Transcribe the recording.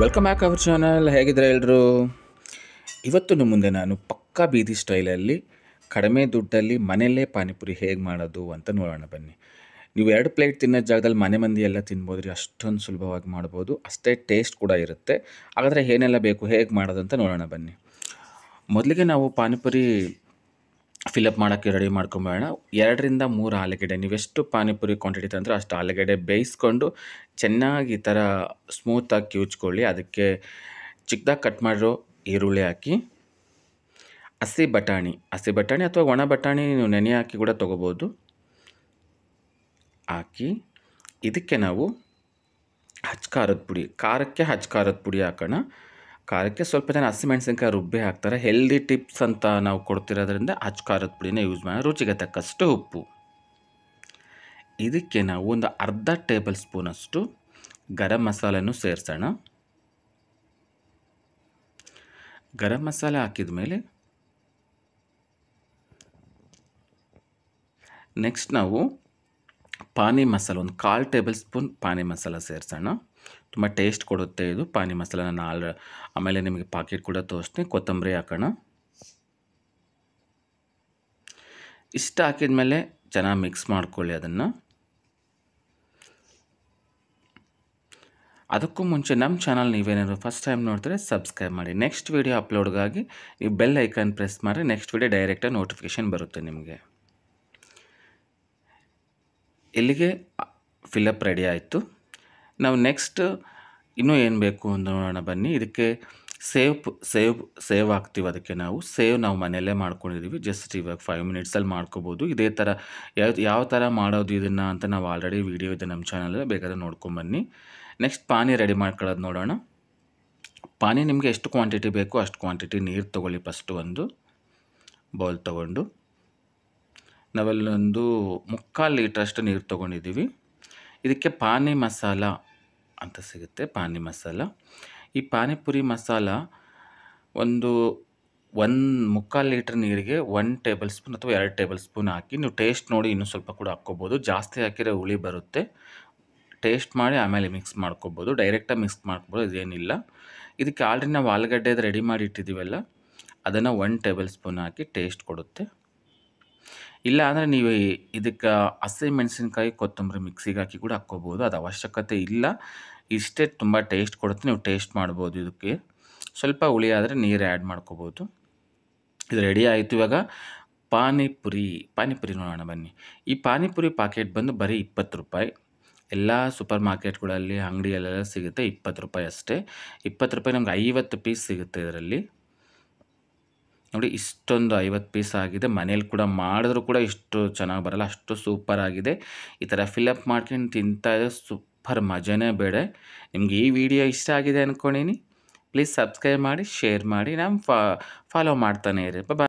Welcome back our channel. ಹೇಗಿದ್ರೆ ಎಲ್ಲರೂ? ಇವತ್ತು ನಿಮ್ಮ ಮುಂದೆ ನಾನು ಪಕ್ಕಾ ಬೀದಿ ಸ್ಟೈಲಲ್ಲಿ ಕಡಿಮೆ ದುಡ್ಡಲ್ಲಿ ಮನೆಯಲ್ಲೇ ಪಾನಿಪುರಿ ಹೇಗೆ ಮಾಡೋದು ಅಂತ ನೋಡೋಣ ಬನ್ನಿ. ನೀವು 2 ಪ್ಲೇಟ್ ತಿನ್ನೋ ಜಾಗದಲ್ಲಿ ಮನೆ ಮಂದಿ ಎಲ್ಲ ತಿನ್ಬೋದ್ರಿ. ಅಷ್ಟೊಂದು ಸುಲಭವಾಗಿ ಮಾಡ್ಬೋದು, ಅಷ್ಟೇ ಟೇಸ್ಟ್ ಕೂಡ ಇರುತ್ತೆ. ಹಾಗಾದರೆ ಏನೆಲ್ಲ ಬೇಕು, ಹೇಗೆ ಮಾಡೋದು ಅಂತ ನೋಡೋಣ ಬನ್ನಿ. ಮೊದಲಿಗೆ ನಾವು ಪಾನಿಪುರಿ ಫಿಲಪ್ ಮಾಡೋಕ್ಕೆ ರೆಡಿ ಮಾಡ್ಕೊಂಬೇಡ. 2ರಿಂದ 3 ಆಲೂಗಡ್ಡೆ, ನೀವೆಷ್ಟು ಪಾನಿಪುರಿ ಕ್ವಾಂಟಿಟಿ ತಂದರೆ ಅಷ್ಟು ಆಲೂಗಡ್ಡೆ ಬೇಯಿಸ್ಕೊಂಡು ಚೆನ್ನಾಗಿ ಈ ಥರ ಸ್ಮೂತಾಗಿ ಕಿವುಚ್ಕೊಳ್ಳಿ. ಅದಕ್ಕೆ ಚಿಕ್ಕದಾಗಿ ಕಟ್ ಮಾಡಿರೋ ಈರುಳ್ಳಿ ಹಾಕಿ, ಹಸಿ ಬಟಾಣಿ ಅಥವಾ ಒಣ ಬಟಾಣಿ ನೀವು ನೆನೆ ಹಾಕಿ ಕೂಡ ತೊಗೋಬೋದು ಹಾಕಿ. ಇದಕ್ಕೆ ನಾವು ಖಾರದ ಪುಡಿ, ಖಾರಕ್ಕೆ ಖಾರದ ಪುಡಿ ಹಾಕೋಣ. ಖಾರಕ್ಕೆ ಸ್ವಲ್ಪ ಜನ ಹಸಿಮೆಣಸಿನ್ಕಾಯಿ ರುಬ್ಬಿ ಹಾಕ್ತಾರೆ. ಹೆಲ್ದಿ ಟಿಪ್ಸ್ ಅಂತ ನಾವು ಕೊಡ್ತಿರೋದ್ರಿಂದ ಖಾರದ ಪುಡಿನ ಯೂಸ್ ಮಾಡೋಣ. ರುಚಿಗೆ ತಕ್ಕಷ್ಟು ಉಪ್ಪು. ಇದಕ್ಕೆ ನಾವು ಒಂದು ಅರ್ಧ ಟೇಬಲ್ ಸ್ಪೂನಷ್ಟು ಗರಂ ಮಸಾಲೆನೂ ಸೇರಿಸೋಣ. ಗರಂ ಮಸಾಲೆ ಹಾಕಿದ ಮೇಲೆ ನೆಕ್ಸ್ಟ್ ನಾವು ಪಾನಿ ಮಸಾಲ, ಒಂದು 1/4 ಟೇಬಲ್ ಸ್ಪೂನ್ ಪಾನಿ ಮಸಾಲ ಸೇರಿಸೋಣ. ತುಂಬ ಟೇಸ್ಟ್ ಕೊಡುತ್ತೆ ಇದು ಪಾನಿ ಮಸಾಲ. ನಾನು ಆಮೇಲೆ ನಿಮಗೆ ಪಾಕೆಟ್ ಕೂಡ ತೋರಿಸ್ತೀನಿ. ಕೊತ್ತಂಬರಿ ಹಾಕೋಣ. ಇಷ್ಟು ಹಾಕಿದ ಮೇಲೆ ಚೆನ್ನಾಗಿ ಮಿಕ್ಸ್ ಮಾಡ್ಕೊಳ್ಳಿ ಅದನ್ನು. ಅದಕ್ಕೂ ಮುಂಚೆ ನಮ್ಮ ಚಾನಲ್ ನೀವೇನಾದ್ರು ಫಸ್ಟ್ ಟೈಮ್ ನೋಡ್ತಾರೆ ಸಬ್ಸ್ಕ್ರೈಬ್ ಮಾಡಿ. ನೆಕ್ಸ್ಟ್ ವೀಡಿಯೋ ಅಪ್ಲೋಡ್ಗಾಗಿ ನೀವು ಬೆಲ್ ಐಕಾನ್ ಪ್ರೆಸ್ ಮಾಡಿ, ನೆಕ್ಸ್ಟ್ ವೀಡಿಯೋ ಡೈರೆಕ್ಟಾಗಿ ನೋಟಿಫಿಕೇಷನ್ ಬರುತ್ತೆ ನಿಮಗೆ. ಇಲ್ಲಿಗೆ ಫಿಲಪ್ ರೆಡಿ ಆಯಿತು. ನಾವು ನೆಕ್ಸ್ಟ್ ಇನ್ನೂ ಏನು ಬೇಕು ಅಂತ ನೋಡೋಣ ಬನ್ನಿ. ಇದಕ್ಕೆ ಸೇವ್ ಹಾಕ್ತೀವಿ. ಅದಕ್ಕೆ ನಾವು ಮನೆಯಲ್ಲೇ ಮಾಡ್ಕೊಂಡಿದ್ದೀವಿ. ಜಸ್ಟ್ ಇವಾಗ 5 ಮಿನಿಟ್ಸಲ್ಲಿ ಮಾಡ್ಕೋಬೋದು. ಇದೇ ಥರ ಯಾವ ಥರ ಮಾಡೋದು ಇದನ್ನು ಅಂತ ನಾವು ಆಲ್ರೆಡಿ ವೀಡಿಯೋ ಇದೆ ನಮ್ಮ ಚಾನಲಲ್ಲಿ, ಬೇಕಾದ್ರೆ ನೋಡ್ಕೊಂಬನ್ನಿ. ನೆಕ್ಸ್ಟ್ ಪಾನಿ ರೆಡಿ ಮಾಡ್ಕೊಳ್ಳೋದು ನೋಡೋಣ. ಪಾನಿ ನಿಮಗೆ ಎಷ್ಟು ಕ್ವಾಂಟಿಟಿ ಬೇಕೋ ಅಷ್ಟು ಕ್ವಾಂಟಿಟಿ ನೀರು ತೊಗೊಳ್ಳಿ. ಫಸ್ಟು ಒಂದು ಬೌಲ್ ತೊಗೊಂಡು, ನಾವಲ್ಲೊಂದು 3/4 ಲೀಟ್ರಷ್ಟು ನೀರು ತೊಗೊಂಡಿದ್ದೀವಿ. ಇದಕ್ಕೆ ಪಾನಿ ಮಸಾಲ ಅಂತ ಸಿಗುತ್ತೆ, ಪಾನಿ ಮಸಾಲ. ಈ ಪಾನಿಪುರಿ ಮಸಾಲ ಒಂದು 3/4 ಲೀಟ್ರ್ ನೀರಿಗೆ 1 ಟೇಬಲ್ ಸ್ಪೂನ್ ಅಥವಾ 2 ಟೇಬಲ್ ಸ್ಪೂನ್ ಹಾಕಿ, ನೀವು ಟೇಸ್ಟ್ ನೋಡಿ ಇನ್ನೂ ಸ್ವಲ್ಪ ಕೂಡ ಹಾಕ್ಕೋಬೋದು. ಜಾಸ್ತಿ ಹಾಕಿದ್ರೆ ಹುಳಿ ಬರುತ್ತೆ. ಟೇಸ್ಟ್ ಮಾಡಿ ಆಮೇಲೆ ಮಿಕ್ಸ್ ಮಾಡ್ಕೋಬೋದು, ಡೈರೆಕ್ಟಾಗಿ ಮಿಕ್ಸ್ ಮಾಡ್ಕೋಬೋದು, ಇದೇನಿಲ್ಲ. ಇದಕ್ಕೆ ಆಲ್ರೆಡಿ ನಾವು ಆಲೂಗಡ್ಡೆ ರೆಡಿ ಮಾಡಿ ಇಟ್ಟಿದ್ದೀವಲ್ಲ, ಅದನ್ನು 1 ಟೇಬಲ್ ಸ್ಪೂನ್ ಹಾಕಿ ಟೇಸ್ಟ್ ಕೊಡುತ್ತೆ. ಇಲ್ಲ ಅಂದರೆ ನೀವು ಇದಕ್ಕೆ ಹಸಿಮೆಣಸಿನ್ಕಾಯಿ ಕೊತ್ತಂಬರಿ ಮಿಕ್ಸಿಗೆ ಹಾಕಿ ಕೂಡ ಹಾಕ್ಕೋಬೋದು, ಅದು ಅವಶ್ಯಕತೆ ಇಲ್ಲ. ಇಷ್ಟೇ ತುಂಬ ಟೇಸ್ಟ್ ಕೊಡುತ್ತೆ. ನೀವು ಟೇಸ್ಟ್ ಮಾಡ್ಬೋದು. ಇದಕ್ಕೆ ಸ್ವಲ್ಪ ಹುಳಿ ಆದರೆ ನೀರು ಆ್ಯಡ್ ಮಾಡ್ಕೋಬೋದು. ಇದು ರೆಡಿ ಆಯಿತು. ಇವಾಗ ಪಾನಿಪುರಿ ನೋಡೋಣ ಬನ್ನಿ. ಈ ಪಾನಿಪುರಿ ಪಾಕೆಟ್ ಬಂದು ಬರೀ 20 ರೂಪಾಯಿ. ಎಲ್ಲ ಸೂಪರ್ ಮಾರ್ಕೆಟ್ಗಳಲ್ಲಿ, ಅಂಗಡಿಯಲ್ಲೆಲ್ಲ ಸಿಗುತ್ತೆ. 20 ರೂಪಾಯಿ ಅಷ್ಟೇ. 20 ರೂಪಾಯಿ ನಮ್ಗೆ 50 ಪೀಸ್ ಸಿಗುತ್ತೆ ಇದರಲ್ಲಿ. ನೋಡಿ, ಇಷ್ಟೊಂದು 50 ಪೀಸ್ ಆಗಿದೆ. ಮನೇಲಿ ಕೂಡ ಮಾಡಿದ್ರೂ ಕೂಡ ಇಷ್ಟು ಚೆನ್ನಾಗಿ ಬರಲ್ಲ, ಅಷ್ಟು ಸೂಪರ್ ಆಗಿದೆ. ಈ ಥರ ಫಿಲಪ್ ಮಾಡ್ಕೊಂಡು ತಿಂತಾ ಇದ್ರೆ ಸೂಪರ್ ಮಜಾನೇ ಬೇಡ. ನಿಮ್ಗೆ ಈ ವಿಡಿಯೋ ಇಷ್ಟ ಆಗಿದೆ ಅಂದ್ಕೊಂಡಿನಿ. ಪ್ಲೀಸ್ ಸಬ್ಸ್ಕ್ರೈಬ್ ಮಾಡಿ, ಶೇರ್ ಮಾಡಿ, ಫಾಲೋ ಮಾಡ್ತಾನೆ ಇರಿ. ಬಾಯ್.